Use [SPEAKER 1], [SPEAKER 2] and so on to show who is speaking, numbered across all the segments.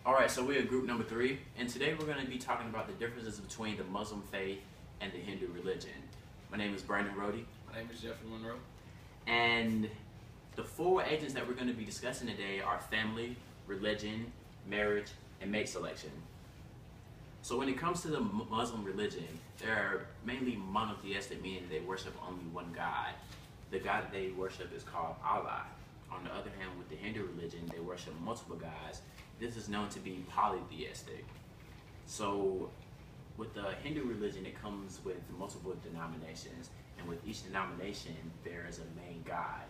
[SPEAKER 1] Alright, so we're group number 3, and today we're going to be talking about the differences between the Muslim faith and the Hindu religion. My name is Brandon Rohde.
[SPEAKER 2] My name is Jeffrey Monroe.
[SPEAKER 1] And the 4 agents that we're going to be discussing today are family, religion, marriage, and mate selection. So when it comes to the Muslim religion, they're mainly monotheistic, meaning they worship only one God. The God that they worship is called Allah. On the other hand, with the Hindu religion, they worship multiple gods. This is known to be polytheistic. So with the Hindu religion, it comes with multiple denominations, and with each denomination, there is a main god.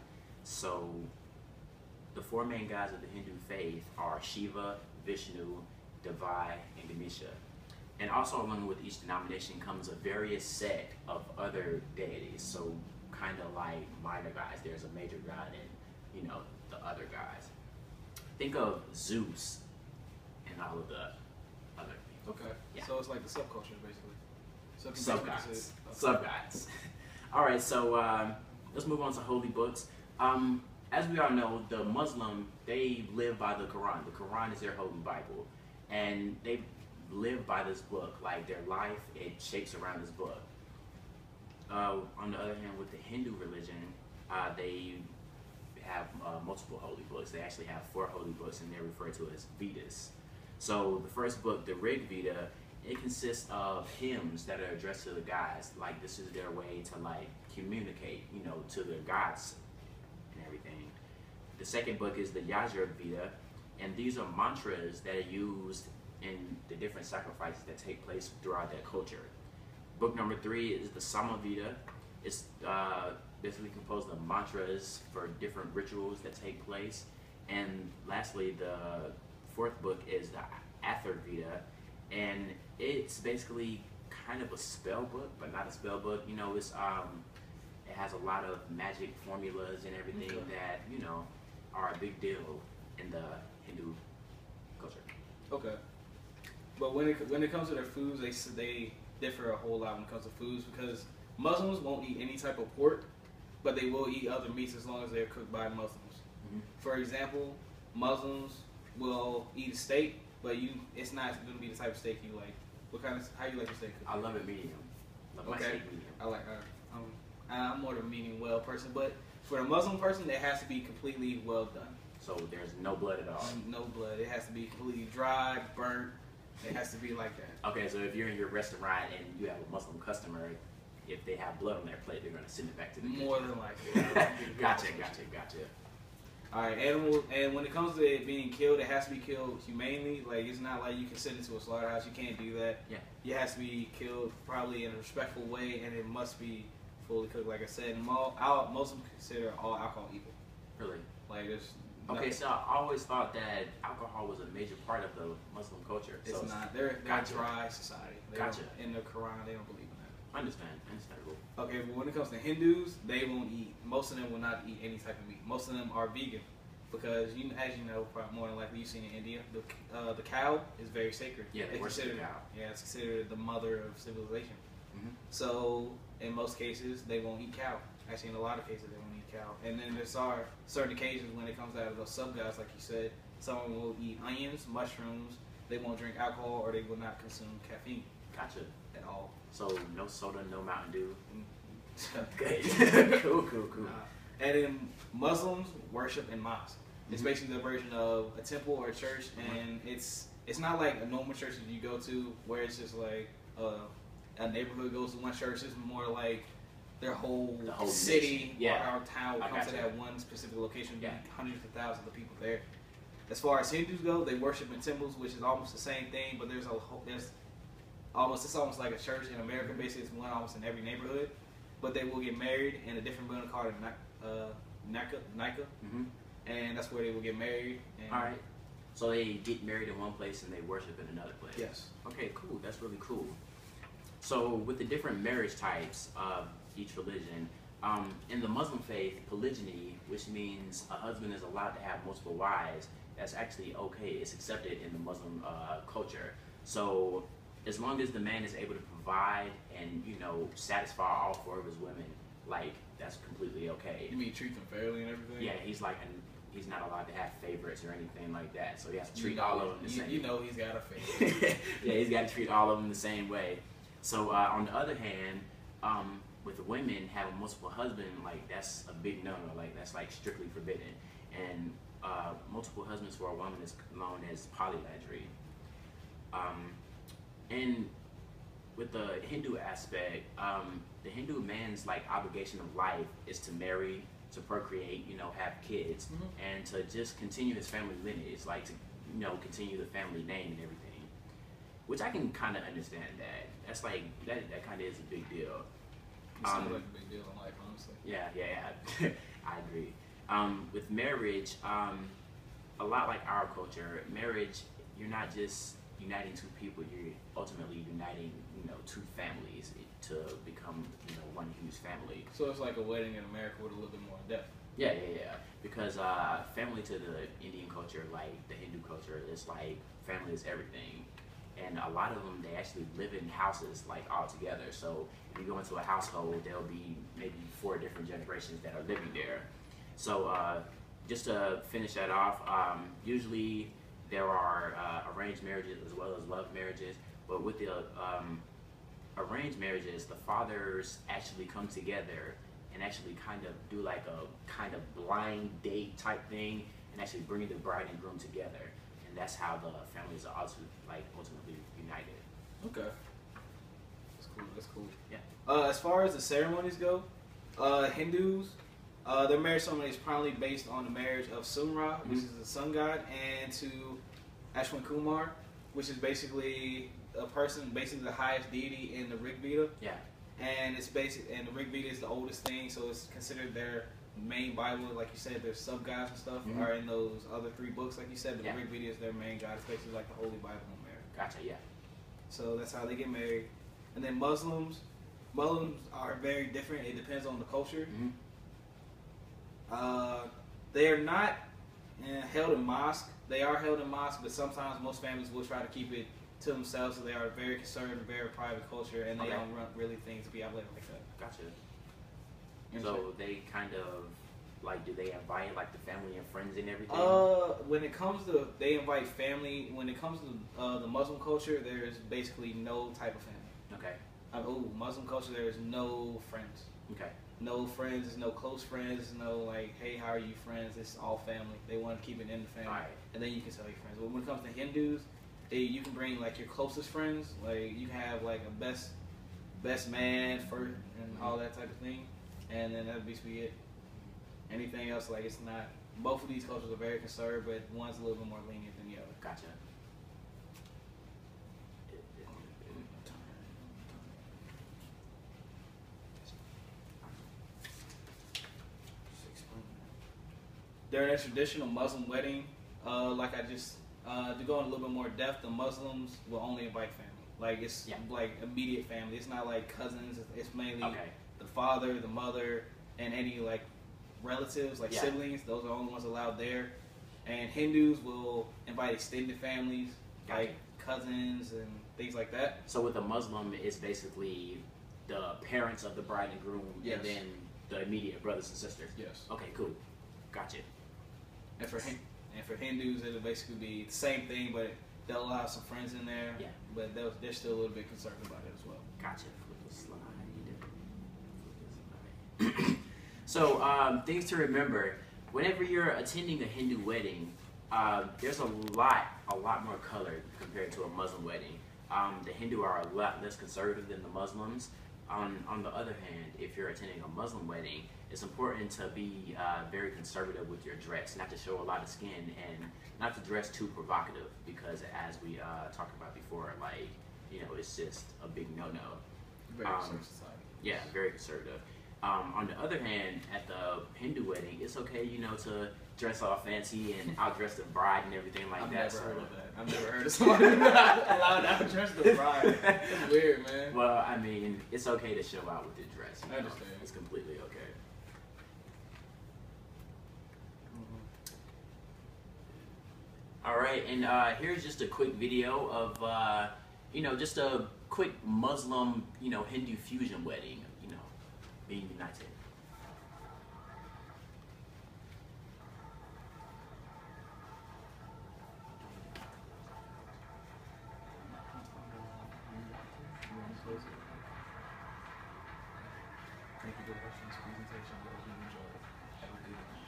[SPEAKER 1] So the 4 main gods of the Hindu faith are Shiva, Vishnu, Devi, and Ganesha. And also along with each denomination comes a various set of other deities. So kind of like minor gods, there's a major god and, the other gods. Think of Zeus and all of the other people.
[SPEAKER 2] Okay.
[SPEAKER 1] Yeah.
[SPEAKER 2] So it's like the subculture, basically.
[SPEAKER 1] Sub-gods. Sub-gods. All right, so let's move on to holy books. As we all know, the Muslim, they live by the Quran. The Quran is their holy Bible. And they live by this book. Like their life, it shapes around this book. On the other hand, with the Hindu religion, they have multiple holy books. They actually have 4 holy books, and they're referred to as Vedas. So the first book, the Rig Veda, it consists of hymns that are addressed to the gods. Like this is their way to like communicate, to their gods and everything. The second book is the Yajur Veda, and these are mantras that are used in the different sacrifices that take place throughout that culture. Book number 3 is the Sama Veda. It's basically composed of mantras for different rituals that take place. And lastly, the 4th book is the Atharva Veda, and it's basically kind of a spell book, but not a spell book. It's it has a lot of magic formulas and everything that are a big deal in the Hindu culture.
[SPEAKER 2] Okay. But when it comes to their foods, they differ a whole lot when it comes to foods, because Muslims won't eat any type of pork, but they will eat other meats as long as they're cooked by Muslims. Mm-hmm. For example, Muslims will eat a steak, but it's not going to be the type of steak you like. How you like your steak cooked?
[SPEAKER 1] I love it medium. Love my steak medium.
[SPEAKER 2] I like I'm more of a medium well person, but for a Muslim person, it has to be completely well done.
[SPEAKER 1] So there's no blood at all?
[SPEAKER 2] No blood. It has to be completely dry, burnt. It has to be like that.
[SPEAKER 1] Okay, so if you're in your restaurant and you have a Muslim customer, if they have blood on their plate, they're going to send it back to the
[SPEAKER 2] More
[SPEAKER 1] kitchen.
[SPEAKER 2] than likely.
[SPEAKER 1] Gotcha.
[SPEAKER 2] All right, animals, and when it comes to it being killed, it has to be killed humanely. Like, it's not like you can send it to a slaughterhouse. You can't do that. Yeah. It has to be killed probably in a respectful way, and it must be fully cooked. Like I said, Muslims consider all alcohol evil.
[SPEAKER 1] Really?
[SPEAKER 2] Like, there's
[SPEAKER 1] okay, so I always thought that alcohol was a major part of the Muslim culture.
[SPEAKER 2] It's
[SPEAKER 1] so
[SPEAKER 2] not. They're
[SPEAKER 1] gotcha.
[SPEAKER 2] a dry society. In the Quran, they don't believe in that.
[SPEAKER 1] Understandable.
[SPEAKER 2] Okay, but when it comes to Hindus, they won't eat. Most of them will not eat any type of meat. Most of them are vegan, because as you know, probably more than likely you've seen in India, the cow is very sacred.
[SPEAKER 1] Yeah, they worship the cow.
[SPEAKER 2] Yeah, it's considered the mother of civilization.
[SPEAKER 1] Mm-hmm.
[SPEAKER 2] So in most cases, they won't eat cow. Actually, in a lot of cases, they won't eat cow. And then there's certain occasions when it comes out of those sub-gods, like you said, someone will eat onions, mushrooms. They won't drink alcohol, or they will not consume caffeine.
[SPEAKER 1] Gotcha.
[SPEAKER 2] At all.
[SPEAKER 1] So no soda, no Mountain Dew.
[SPEAKER 2] Good.
[SPEAKER 1] Cool.
[SPEAKER 2] And then Muslims worship in mosque. It's basically the version of a temple or a church, and it's not like a normal church that you go to where it's just like a neighborhood goes to one church. It's more like their whole city or our town will come to that one specific location. Yeah. Hundreds of thousands of people there. As far as Hindus go, they worship in temples, which is almost the same thing, but it's almost like a church in America. Basically, it's one almost in every neighborhood. But they will get married in a different building called Nika, and that's where they will get married. And
[SPEAKER 1] all right. So they get married in one place and they worship in another place.
[SPEAKER 2] Yes.
[SPEAKER 1] Okay, cool. That's really cool. So with the different marriage types of each religion, in the Muslim faith, polygyny, which means a husband is allowed to have multiple wives, that's actually okay. It's accepted in the Muslim culture. So as long as the man is able to provide and satisfy all 4 of his women, like that's completely okay.
[SPEAKER 2] You mean treat them fairly and everything?
[SPEAKER 1] Yeah, he's like he's not allowed to have favorites or anything like that. So he has to treat all of them the same.
[SPEAKER 2] You know he's got a favorite.
[SPEAKER 1] Yeah, he's got to treat all of them the same way. So on the other hand, with women having multiple husbands, like that's a big no-no. Like that's like strictly forbidden. And multiple husbands for a woman is known as polyandry. And with the Hindu aspect, the Hindu man's like obligation of life is to marry, to procreate, you know, have kids, and to just continue his family lineage, like to, you know, continue the family name and everything. Which I can kind of understand that. That's like that kind of is a big deal.
[SPEAKER 2] It sounds like a big deal in life, honestly.
[SPEAKER 1] Yeah, I agree. With marriage, a lot like our culture, marriage, you're not just uniting two people, you're ultimately uniting, you know, two families to become, you know, one huge family.
[SPEAKER 2] So it's like a wedding in America with a little bit more depth.
[SPEAKER 1] Yeah. Because family to the Indian culture, like the Hindu culture, it's like family is everything. And a lot of them, they actually live in houses like all together. So if you go into a household, there'll be maybe 4 different generations that are living there. So just to finish that off, usually there are arranged marriages as well as love marriages. But with the arranged marriages, the fathers actually come together and actually kind of do like a kind of blind date type thing and actually bring the bride and groom together. And that's how the families are also like ultimately united.
[SPEAKER 2] Okay. That's cool.
[SPEAKER 1] Yeah.
[SPEAKER 2] As far as the ceremonies go, Hindus, their marriage ceremony is primarily based on the marriage of Sun Ra, which is the sun god, and to Ashwin Kumar, which is basically a person, basically the highest deity in the Rig Veda.
[SPEAKER 1] Yeah.
[SPEAKER 2] And it's basic, and the Rig Veda is the oldest thing, so it's considered their main Bible. Like you said, their sub gods and stuff are in those other 3 books, like you said. But the Rig Veda is their main god. It's basically like the Holy Bible in America.
[SPEAKER 1] Gotcha. Yeah.
[SPEAKER 2] So that's how they get married. And then Muslims are very different. It depends on the culture. They are not held in mosque. They are held in mosque, but sometimes most families will try to keep it to themselves. So they are very conservative, very private culture, and they don't run really things to be out like that.
[SPEAKER 1] Gotcha. So they kind of like, do they invite like the family and friends and everything?
[SPEAKER 2] When it comes to they invite family. When it comes to the Muslim culture, there's basically no type of family.
[SPEAKER 1] Okay.
[SPEAKER 2] Muslim culture, there is no friends.
[SPEAKER 1] Okay.
[SPEAKER 2] No friends, there's no close friends, there's no like, hey, how are you friends? It's all family. They want to keep it in the family.
[SPEAKER 1] Right.
[SPEAKER 2] And then you can tell your friends. But when it comes to Hindus, you can bring like your closest friends. Like you can have like a best man first and all that type of thing. And then that'd be it. Anything else, like it's not. Both of these cultures are very conservative, but one's a little bit more lenient than the other.
[SPEAKER 1] Gotcha.
[SPEAKER 2] During a traditional Muslim wedding, like I just to go in a little bit more depth, the Muslims will only invite family. Like it's like immediate family. It's not like cousins. It's mainly the father, the mother, and any like relatives, like siblings. Those are the only ones allowed there. And Hindus will invite extended families, like cousins and things like that.
[SPEAKER 1] So with a Muslim, it's basically the parents of the bride and groom, and then the immediate brothers and sisters.
[SPEAKER 2] Yes.
[SPEAKER 1] Okay, cool. Gotcha.
[SPEAKER 2] And for Hindus, it'll basically be the same thing, but they'll allow some friends in there. Yeah. But they're still a little bit conservative about it as well.
[SPEAKER 1] Gotcha. Flip the slide. So things to remember: whenever you're attending a Hindu wedding, there's a lot more color compared to a Muslim wedding. The Hindu are a lot less conservative than the Muslims. On the other hand, if you're attending a Muslim wedding, it's important to be very conservative with your dress, not to show a lot of skin, and not to dress too provocative, because as we talked about before, like, you know, it's just a big no-no.
[SPEAKER 2] Very conservative society.
[SPEAKER 1] Yeah, very conservative. On the other hand, at the Hindu wedding, it's okay, you know, to dress all fancy and outdress the bride and everything like that.
[SPEAKER 2] I've never heard of that. I've never heard of somebody allowed to outdress the bride. That's weird, man.
[SPEAKER 1] Well, I mean, it's okay to show out with your dress.
[SPEAKER 2] I understand.
[SPEAKER 1] It's completely okay. All right, and here's just a quick video of, you know, just a quick Muslim, you know, Hindu fusion wedding, you know, being united.
[SPEAKER 2] presentation. We hope you enjoy it. Have a good one.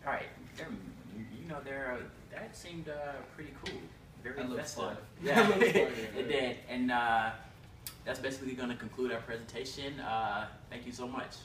[SPEAKER 1] All right, that seemed pretty cool. Very
[SPEAKER 2] That looked
[SPEAKER 1] festive.
[SPEAKER 2] fun.
[SPEAKER 1] Yeah,
[SPEAKER 2] That looked fun, yeah.
[SPEAKER 1] it did. And that's basically going to conclude our presentation. Thank you so much.